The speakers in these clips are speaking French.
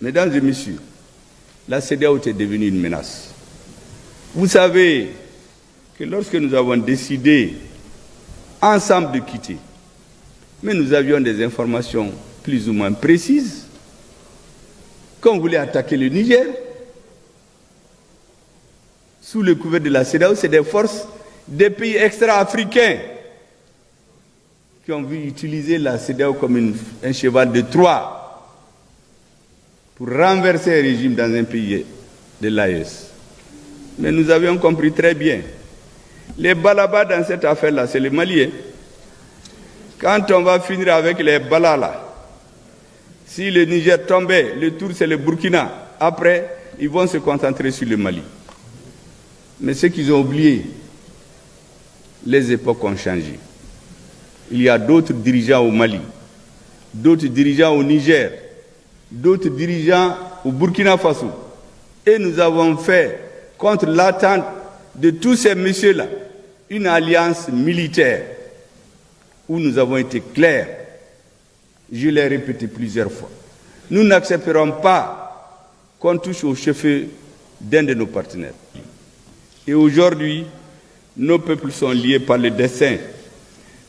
Mesdames et messieurs, la CEDEAO est devenue une menace. Vous savez que lorsque nous avons décidé ensemble de quitter, mais nous avions des informations plus ou moins précises, qu'on voulait attaquer le Niger, sous le couvert de la CEDEAO, c'est des forces des pays extra-africains qui ont vu utiliser la CEDEAO comme un cheval de Troie pour renverser un régime dans un pays de l'AES. Mais nous avions compris très bien. Les balabas dans cette affaire-là, c'est les Maliens. Quand on va finir avec les balas là, si le Niger tombait, le tour c'est le Burkina. Après, ils vont se concentrer sur le Mali. Mais ce qu'ils ont oublié, les époques ont changé. Il y a d'autres dirigeants au Mali, d'autres dirigeants au Niger, d'autres dirigeants au Burkina Faso. Et nous avons fait, contre l'attente de tous ces messieurs-là, une alliance militaire où nous avons été clairs. Je l'ai répété plusieurs fois. Nous n'accepterons pas qu'on touche au cheveu d'un de nos partenaires. Et aujourd'hui, nos peuples sont liés par le destin.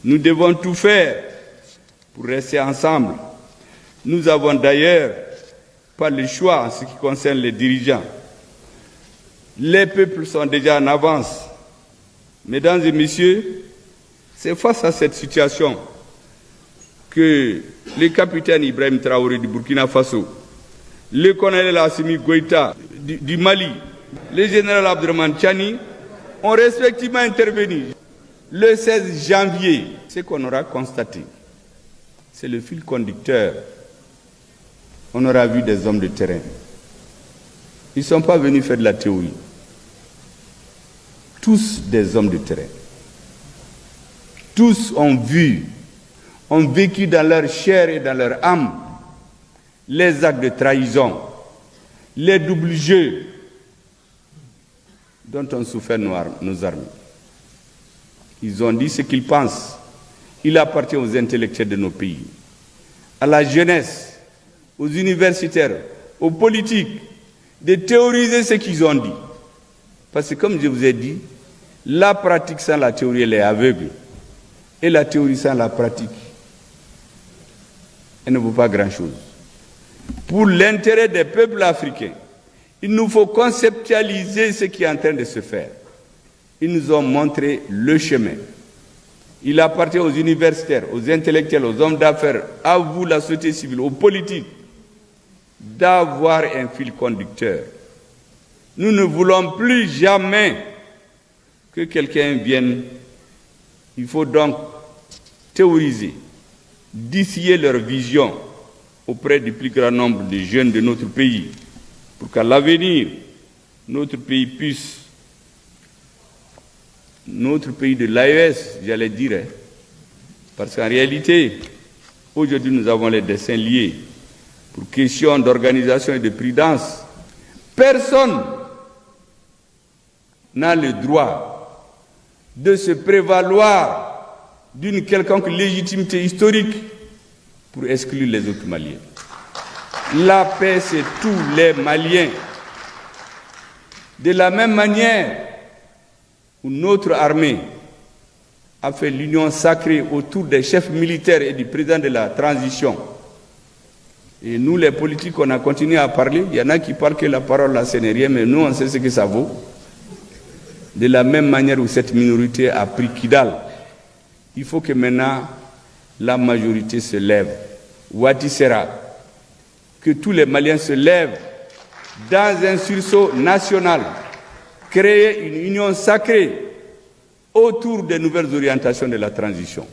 Nous devons tout faire pour rester ensemble. Nous avons d'ailleurs pas le choix en ce qui concerne les dirigeants. Les peuples sont déjà en avance. Mesdames et messieurs, c'est face à cette situation que le capitaine Ibrahim Traoré du Burkina Faso, le colonel Assimi Goïta du Mali, le général Abdourahmane Tchani ont respectivement intervenu le 16 janvier. Ce qu'on aura constaté, c'est le fil conducteur. On aura vu des hommes de terrain. Ils ne sont pas venus faire de la théorie. Tous des hommes de terrain. Tous ont vu, ont vécu dans leur chair et dans leur âme les actes de trahison, les doubles jeux dont ont souffert nos armées. Ils ont dit ce qu'ils pensent. Il appartient aux intellectuels de nos pays, à la jeunesse, aux universitaires, aux politiques, de théoriser ce qu'ils ont dit. Parce que comme je vous ai dit, la pratique sans la théorie, elle est aveugle. Et la théorie sans la pratique, elle ne vaut pas grand-chose. Pour l'intérêt des peuples africains, il nous faut conceptualiser ce qui est en train de se faire. Ils nous ont montré le chemin. Il appartient aux universitaires, aux intellectuels, aux hommes d'affaires, à vous, la société civile, aux politiques, d'avoir un fil conducteur. Nous ne voulons plus jamais que quelqu'un vienne. Il faut donc théoriser, distiller leur vision auprès du plus grand nombre de jeunes de notre pays, pour qu'à l'avenir, notre pays puisse, notre pays de l'AES, j'allais dire, parce qu'en réalité, aujourd'hui nous avons les destins liés. Pour question d'organisation et de prudence, personne n'a le droit de se prévaloir d'une quelconque légitimité historique pour exclure les autres Maliens. La paix, c'est tous les Maliens. De la même manière où notre armée a fait l'union sacrée autour des chefs militaires et du président de la transition. Et nous, les politiques, on a continué à parler. Il y en a qui parlent que la parole, là, ce n'est rien, mais nous, on sait ce que ça vaut. De la même manière où cette minorité a pris Kidal, il faut que maintenant la majorité se lève. Wati sera que tous les Maliens se lèvent dans un sursaut national, créer une union sacrée autour des nouvelles orientations de la transition.